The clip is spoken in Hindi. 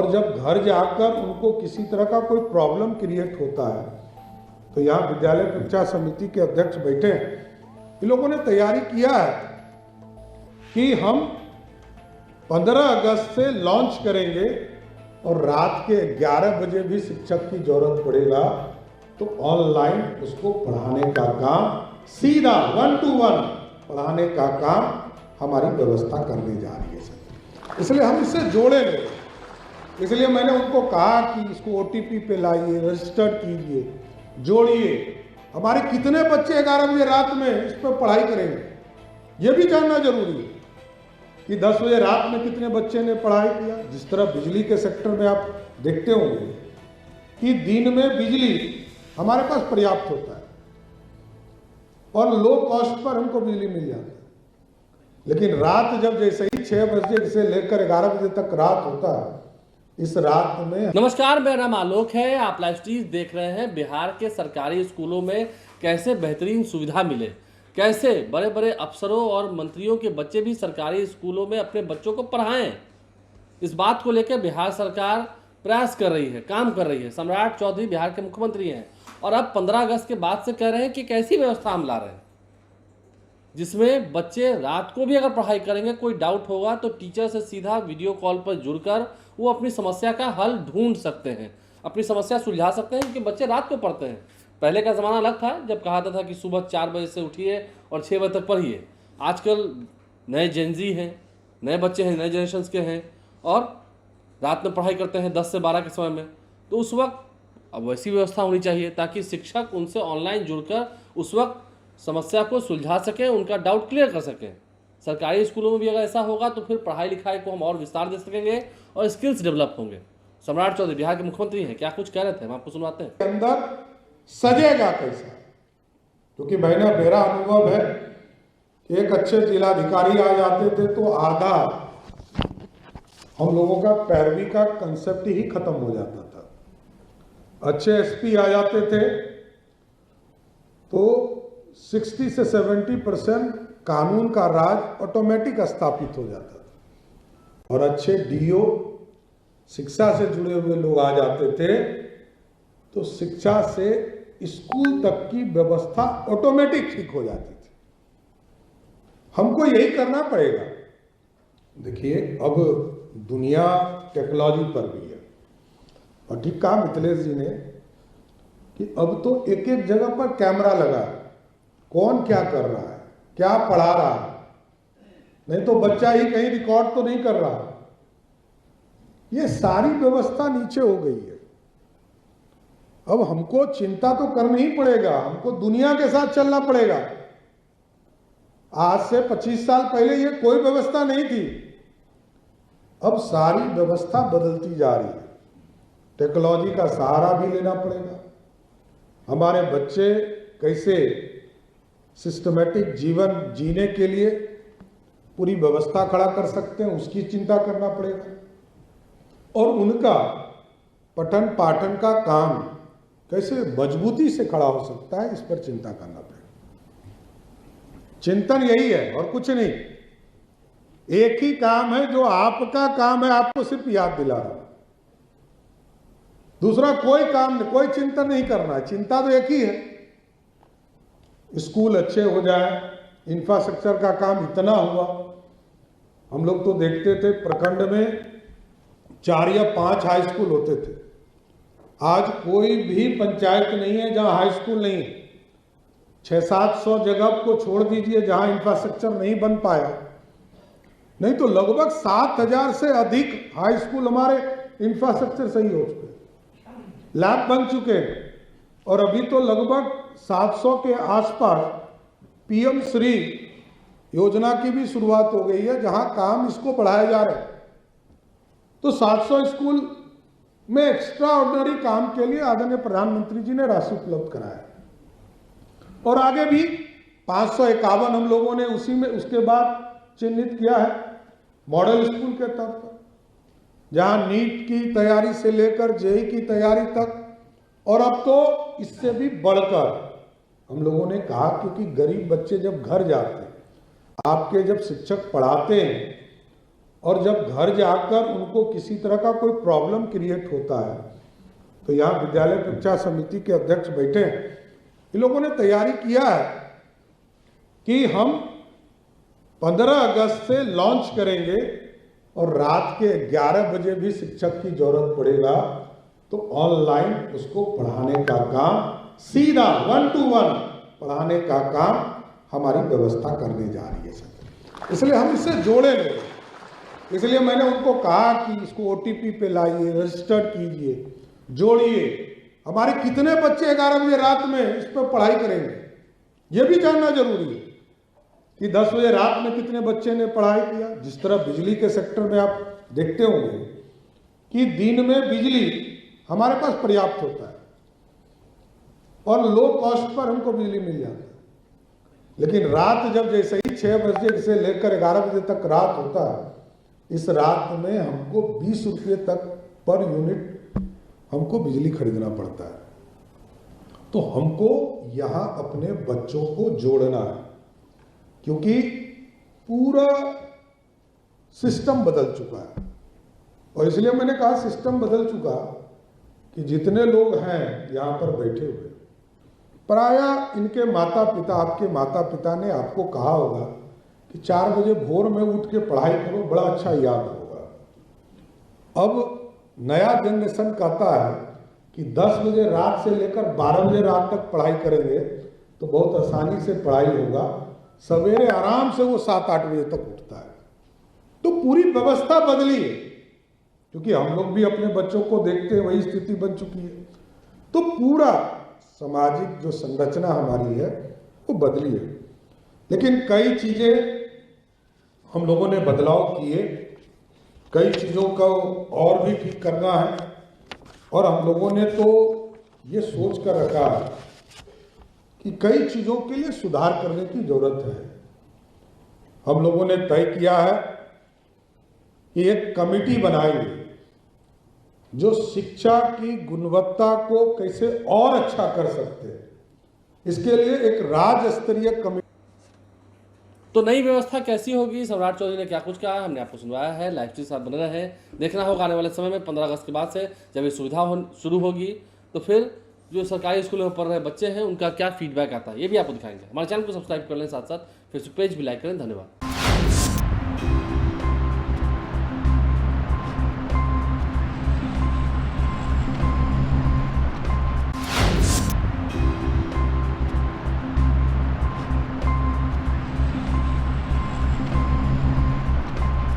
और जब घर जाकर उनको किसी तरह का कोई प्रॉब्लम क्रिएट होता है तो यहाँ विद्यालय परीक्षा समिति के अध्यक्ष बैठे हैं, इन लोगों ने तैयारी किया है कि हम 15 अगस्त से लॉन्च करेंगे और रात के 11 बजे भी शिक्षक की जरूरत पड़ेगा तो ऑनलाइन उसको पढ़ाने का काम, सीधा 1 to 1 पढ़ाने का काम हमारी व्यवस्था करने जा रही है सर। इसलिए हम इससे जोड़ेंगे, इसलिए मैंने उनको कहा कि इसको OTP पे लाइए, रजिस्टर कीजिए, जोड़िए। हमारे कितने बच्चे 11 बजे रात में इस पर पढ़ाई करेंगे, ये भी जानना जरूरी है कि 10 बजे रात में कितने बच्चे ने पढ़ाई किया। जिस तरह बिजली के सेक्टर में आप देखते होंगे कि दिन में बिजली हमारे पास पर्याप्त होता है और लो कॉस्ट पर हमको बिजली मिल जाती है, लेकिन रात जब जैसे ही 6 बजे से लेकर 11 बजे तक रात होता है, इस रात में। नमस्कार, मेरा नाम आलोक है। आप लाइव स्ट्रीम देख रहे हैं। बिहार के सरकारी स्कूलों में कैसे बेहतरीन सुविधा मिले, कैसे बड़े बड़े अफसरों और मंत्रियों के बच्चे भी सरकारी स्कूलों में अपने बच्चों को पढ़ाएं, इस बात को लेकर बिहार सरकार प्रयास कर रही है, काम कर रही है। सम्राट चौधरी बिहार के मुख्यमंत्री हैं और अब 15 अगस्त के बाद से कह रहे हैं कि कैसी व्यवस्था हम ला रहे हैं जिसमें बच्चे रात को भी अगर पढ़ाई करेंगे, कोई डाउट होगा तो टीचर से सीधा वीडियो कॉल पर जुड़कर वो अपनी समस्या का हल ढूंढ सकते हैं, अपनी समस्या सुलझा सकते हैं, क्योंकि बच्चे रात को पढ़ते हैं। पहले का ज़माना अलग था, जब कहा था कि सुबह 4 बजे से उठिए और 6 बजे तक पढ़िए। आजकल नए जेनजी हैं, नए बच्चे हैं, नए जनरेशन के हैं और रात में पढ़ाई करते हैं 10 से 12 के समय में। तो उस वक्त अब वैसी व्यवस्था होनी चाहिए ताकि शिक्षक उनसे ऑनलाइन जुड़कर उस वक्त समस्या को सुलझा सकें, उनका डाउट क्लियर कर सकें। सरकारी स्कूलों में भी अगर ऐसा होगा तो फिर पढ़ाई लिखाई को हम और विस्तार दे सकेंगे और स्किल्स डेवलप होंगे। सम्राट चौधरी बिहार के मुख्यमंत्री हैं, क्या कुछ कह रहे थे, हम आपको सुनवाते हैं। अंदर सजेगा कैसा, क्योंकि मैंने मेरा अनुभव है कि एक अच्छे जिलाधिकारी आ जाते थे तो आधा हम लोगों का पैरवी का कंसेप्ट ही खत्म हो जाता था। अच्छे SP आ जाते थे तो 60 से 70% कानून का राज ऑटोमेटिक स्थापित हो जाता था और अच्छे DO, शिक्षा से जुड़े हुए लोग आ जाते थे तो शिक्षा से स्कूल तक की व्यवस्था ऑटोमेटिक ठीक हो जाती थी। हमको यही करना पड़ेगा। देखिए, अब दुनिया टेक्नोलॉजी पर भी है और ठीक कहा मिथिलेश जी ने कि अब तो एक एक जगह पर कैमरा लगा है, कौन क्या कर रहा है, क्या पढ़ा रहा है, नहीं तो बच्चा ही कहीं रिकॉर्ड तो नहीं कर रहा। ये सारी व्यवस्था नीचे हो गई है। अब हमको चिंता तो करना ही पड़ेगा, हमको दुनिया के साथ चलना पड़ेगा। आज से 25 साल पहले ये कोई व्यवस्था नहीं थी, अब सारी व्यवस्था बदलती जा रही है। टेक्नोलॉजी का सहारा भी लेना पड़ेगा। हमारे बच्चे कैसे सिस्टमेटिक जीवन जीने के लिए पूरी व्यवस्था खड़ा कर सकते हैं, उसकी चिंता करना पड़ेगा और उनका पठन पाठन का काम कैसे मजबूती से खड़ा हो सकता है, इस पर चिंता करना पड़ेगा। चिंतन यही है और कुछ नहीं। एक ही काम है जो आपका काम है, आपको सिर्फ याद दिला रहा हूं, दूसरा कोई काम नहीं, कोई चिंतन नहीं करना है। चिंता तो एक ही है, स्कूल अच्छे हो जाए, इंफ्रास्ट्रक्चर का काम इतना हुआ। हम लोग तो देखते थे प्रखंड में 4 या 5 हाई स्कूल होते थे। आज कोई भी पंचायत नहीं है जहां हाई स्कूल नहीं है। 600-700 जगह को छोड़ दीजिए जहां इंफ्रास्ट्रक्चर नहीं बन पाया, नहीं तो लगभग 7000 से अधिक हाई स्कूल हमारे इंफ्रास्ट्रक्चर सही हो चुके, लैब बन चुके हैं और अभी तो लगभग 700 के आसपास PM श्री योजना की भी शुरुआत हो गई है, जहां काम इसको बढ़ाया जा रहा है। तो 700 स्कूल में एक्स्ट्रा ऑर्डिनरी काम के लिए आदरणीय प्रधानमंत्री जी ने राशि उपलब्ध कराया और आगे भी 551 हम लोगों ने उसी में उसके बाद चिन्हित किया है मॉडल स्कूल के तौर पर, जहां नीट की तैयारी से लेकर JEE की तैयारी तक, और अब तो इससे भी बढ़कर हम लोगों ने कहा, क्योंकि गरीब बच्चे जब घर जाते हैं, आपके जब शिक्षक पढ़ाते हैं और जब घर जाकर उनको किसी तरह का कोई प्रॉब्लम क्रिएट होता है तो यहाँ विद्यालय परीक्षा समिति के अध्यक्ष बैठे हैं, इन लोगों ने तैयारी किया है कि हम 15 अगस्त से लॉन्च करेंगे और रात के 11 बजे भी शिक्षक की जरूरत पड़ेगा तो ऑनलाइन उसको पढ़ाने का काम, सीधा 1 to 1 पढ़ाने का काम हमारी व्यवस्था करने जा रही है सर। इसलिए हम इससे जोड़ेंगे। इसलिए मैंने उनको कहा कि इसको OTP पे लाइए, रजिस्टर्ड कीजिए, जोड़िए। हमारे कितने बच्चे 11 बजे रात में इस पर पढ़ाई करेंगे, ये भी जानना जरूरी है कि 10 बजे रात में कितने बच्चे ने पढ़ाई किया। जिस तरह बिजली के सेक्टर में आप देखते होंगे कि दिन में बिजली हमारे पास पर्याप्त होता है और लो कॉस्ट पर हमको बिजली मिल जाता है, लेकिन रात जब जैसे ही 6 बजे से लेकर 11 बजे तक रात होता है, इस रात में हमको 20 रुपये तक पर यूनिट हमको बिजली खरीदना पड़ता है। तो हमको यहाँ अपने बच्चों को जोड़ना है, क्योंकि पूरा सिस्टम बदल चुका है। और इसलिए मैंने कहा सिस्टम बदल चुका कि जितने लोग हैं यहाँ पर बैठे हुए, प्रायः इनके माता पिता, आपके माता पिता ने आपको कहा होगा कि 4 बजे भोर में उठ के पढ़ाई करो, बड़ा अच्छा याद होगा। अब नया जनरेशन कहता है कि 10 बजे रात से लेकर 12 बजे रात तक पढ़ाई करेंगे तो बहुत आसानी से पढ़ाई होगा, सवेरे आराम से वो 7-8 बजे तक उठता है। तो पूरी व्यवस्था बदली है, क्योंकि हम लोग भी अपने बच्चों को देखते हैं, वही स्थिति बन चुकी है। तो पूरा सामाजिक जो संरचना हमारी है वो बदली है। लेकिन कई चीजें हम लोगों ने बदलाव किए, कई चीजों को और भी ठीक करना है, और हम लोगों ने तो ये सोच कर रखा है कि कई चीजों के लिए सुधार करने की जरूरत है। हम लोगों ने तय किया है कि एक कमेटी बनाएंगे जो शिक्षा की गुणवत्ता को कैसे और अच्छा कर सकते हैं, इसके लिए एक राज्य स्तरीय कमेटी। तो नई व्यवस्था कैसी होगी, सम्राट चौधरी ने क्या कुछ कहा, हमने आपको सुनवाया है। लाइव के साथ बने रहे। देखना होगा आने वाले समय में 15 अगस्त के बाद से जब ये सुविधा शुरू होगी तो फिर जो सरकारी स्कूलों में पढ़ रहे बच्चे हैं उनका क्या फीडबैक आता है, ये भी आपको दिखाएंगे। हमारे चैनल को सब्सक्राइब कर लें, साथ साथ फेसबुक पेज भी लाइक करें। धन्यवाद।